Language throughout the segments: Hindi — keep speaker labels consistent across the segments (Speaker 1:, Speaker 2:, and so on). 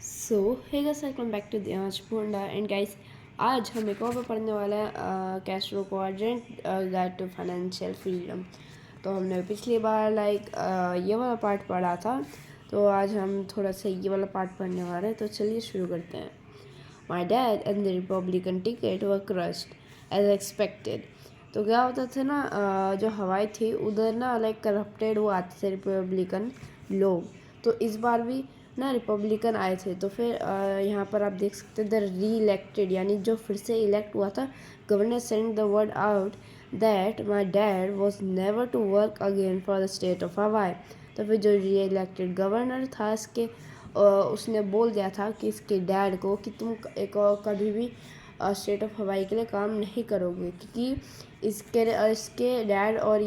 Speaker 1: So hey guys welcome back to Diyansh Ponda and guys आज हम एक और पढ़ने वाला है cashflow quadrant guide to financial freedom. तो हमने पिछली बार ये वाला पार्ट पढ़ा था, तो आज हम थोड़ा सा ये वाला पार्ट पढ़ने वाले हैं। तो चलिए शुरू करते हैं। My dad and the Republican ticket were crushed as expected. तो क्या होता था ना, जो हवाई थी उधर ना करप्टेड वो आते थे रिपब्लिकन लोग। तो इस बार भी ना रिपब्लिकन आए थे। तो फिर यहाँ पर आप देख सकते हैं द री इलेक्टेड, यानी जो फिर से इलेक्ट हुआ था, governor send the word out that my dad was never to work again for the state of Hawaii. तो फिर जो री इलेक्टेड गवर्नर था इसके उसने बोल दिया था कि इसके डैड को कि तुम कभी भी स्टेट ऑफ हवाई के लिए काम नहीं करोगे, क्योंकि इसके डैड और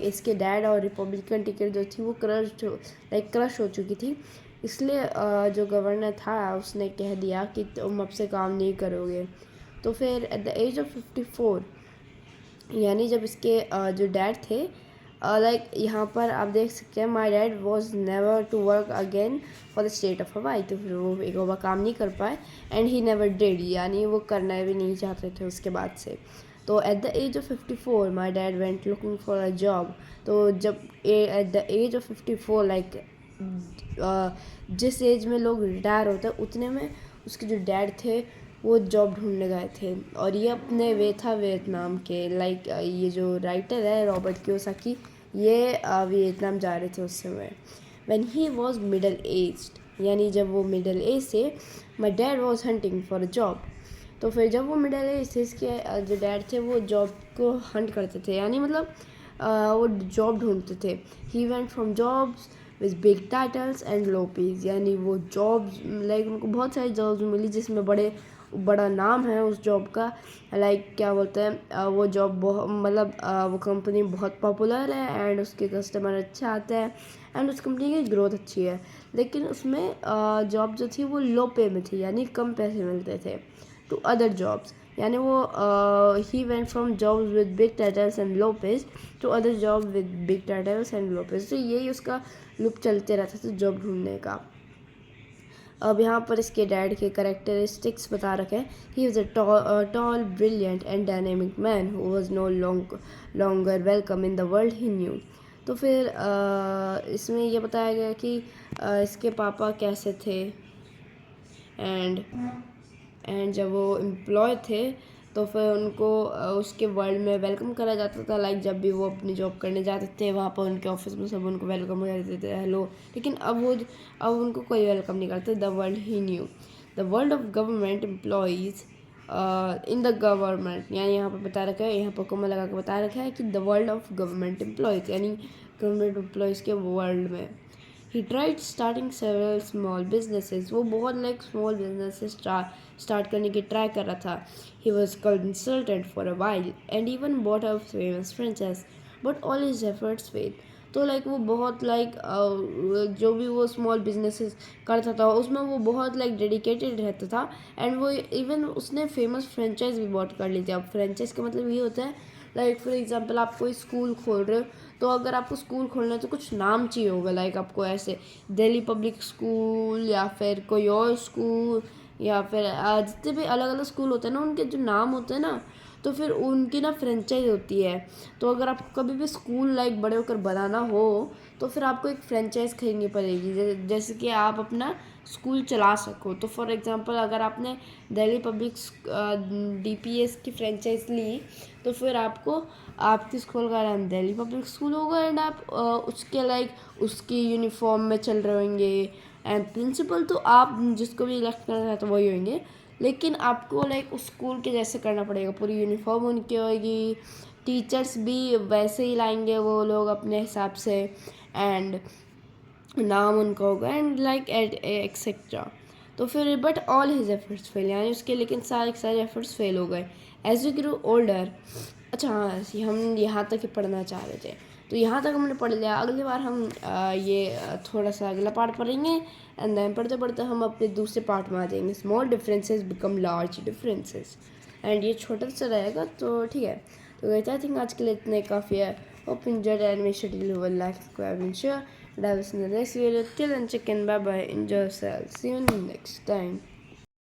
Speaker 1: इसके डैड और रिपब्लिकन टिकट जो थी वो क्रश हो चुकी थी। इसलिए जो गवर्नर था उसने कह दिया कि तुम अब से काम नहीं करोगे। तो फिर एट द एज ऑफ 54, यानी जब इसके जो डैड थे, यहाँ पर आप देख सकते हैं my dad was never to work again for the state of Hawaii. तो फिर वो एक बार काम नहीं कर पाए एंड ही नेवर डिड, यानी वो करना भी नहीं चाहते थे उसके बाद से। तो at the age of 54 my dad went looking for a job. तो जब एट द एज ऑफ 54 जिस एज में लोग रिटायर होते हैं उतने में उसके जो डैड थे वो जॉब ढूंढने गए थे। और ये अपने वियतनाम के ये जो राइटर है रॉबर्ट कियोसाकी, ये वियतनाम जा रहे थे उस समय। When he was middle aged, यानी जब वो मिडल एज थे, माई dad was hunting for a job. तो फिर जब वो मिडल एज थे इसके जो डैड थे वो जॉब को हंट करते थे, यानी वो जॉब ढूंढते थे। ही went from jobs with big titles and low page, यानी वो जॉब्स उनको बहुत सारी जॉब्स मिली जिसमें बड़ा नाम है उस जॉब का। क्या बोलते हैं, वो जॉब वो कंपनी बहुत पॉपुलर है एंड उसके कस्टमर अच्छे आते हैं एंड उस कंपनी की ग्रोथ अच्छी है। लेकिन उसमें जॉब जो थी वो लो पे में थी, यानी कम पैसे मिलते थे टू अदर जॉब्स। यानी वो ही went from jobs with big titles and low pay to other job with big titles and low pay. तो यही उसका लुक चलते रहता था जॉब ढूंढने का। अब यहाँ पर इसके डैड के करेक्टरिस्टिक्स बता रखे हैं। He was a tall brilliant and dynamic man who was no longer welcome in the world he knew. तो फिर इसमें ये बताया गया कि इसके पापा कैसे थे एंड जब वो एम्प्लॉय थे तो फिर उनको उसके वर्ल्ड में वेलकम करा जाता था। जब भी वो अपनी जॉब करने जाते थे वहाँ पर उनके ऑफिस में सब उनको वेलकम करते थे, हेलो। लेकिन अब उनको कोई वेलकम नहीं करते। The world he new the world of government employees in the government, यानी यहाँ पर बता रखा है, यहाँ पर कोमा लगा के बता रखा है कि the world of government employees, यानी गवर्नमेंट एम्प्लॉयज़ के वर्ल्ड में। He tried starting several small businesses, वो बहुत स्मॉल बिजनेसेस स्टार्ट करने की ट्राई कर रहा था। He was consultant for a while and even bought a famous franchise but all his efforts fail. तो वो बहुत जो भी वो स्मॉल बिजनेसेस करता था उसमें वो बहुत डेडिकेटेड रहता था एंड वो इवन उसने फेमस फ्रेंचाइज भी बहुत कर ली थी। अब फ्रेंचाइज का मतलब ये होता है फॉर एग्जांपल आप कोई स्कूल खोल रहे हो, तो अगर आपको स्कूल खोलना है तो कुछ नाम चाहिए होगा। आपको ऐसे दिल्ली पब्लिक स्कूल या फिर कोई और स्कूल या फिर जितने भी अलग अलग स्कूल होते हैं ना उनके जो नाम होते हैं ना, तो फिर उनकी ना फ्रेंचाइज होती है। तो अगर आपको कभी भी स्कूल बड़े होकर बनाना हो तो फिर आपको एक फ्रेंचाइज खरीदनी पड़ेगी, जैसे कि आप अपना स्कूल चला सको। तो फॉर एग्जांपल अगर आपने दिल्ली पब्लिक DPS की फ्रेंचाइज ली तो फिर आपको आपके स्कूल का नाम दिल्ली पब्लिक स्कूल होगा एंड आप उसके उसकी यूनिफॉर्म में चल रहे होंगे एंड प्रिंसिपल तो आप जिसको भी इलेक्ट करना चाहते तो वही होंगे। लेकिन आपको उस स्कूल के जैसे करना पड़ेगा, पूरी यूनिफॉर्म उनकी होगी, टीचर्स भी वैसे ही लाएंगे वो लोग अपने हिसाब से एंड नाम उनका होगा एंड एक्सेट्रा। तो फिर but all his efforts fail, यानी उसके लेकिन सारे एफर्ट्स फेल हो गए। एज यू ग्रो ओल्डर, अच्छा हाँ, हम यहाँ तक ही पढ़ना चाह रहे थे तो यहाँ तक हमने पढ़ लिया। अगली बार हम थोड़ा सा अगला पार्ट पढ़ेंगे एंड देन पढ़ते पढ़ते हम अपने दूसरे पार्ट में आ जाएंगे। Small differences become large differences, and ये छोटा सा रहेगा तो ठीक है। तो आई थिंक आज के लिए इतने काफ़ी है। Hope enjoyed and make sure And I will see you in the next video. Till then, chicken. Bye bye. Enjoy yourself. See you next time.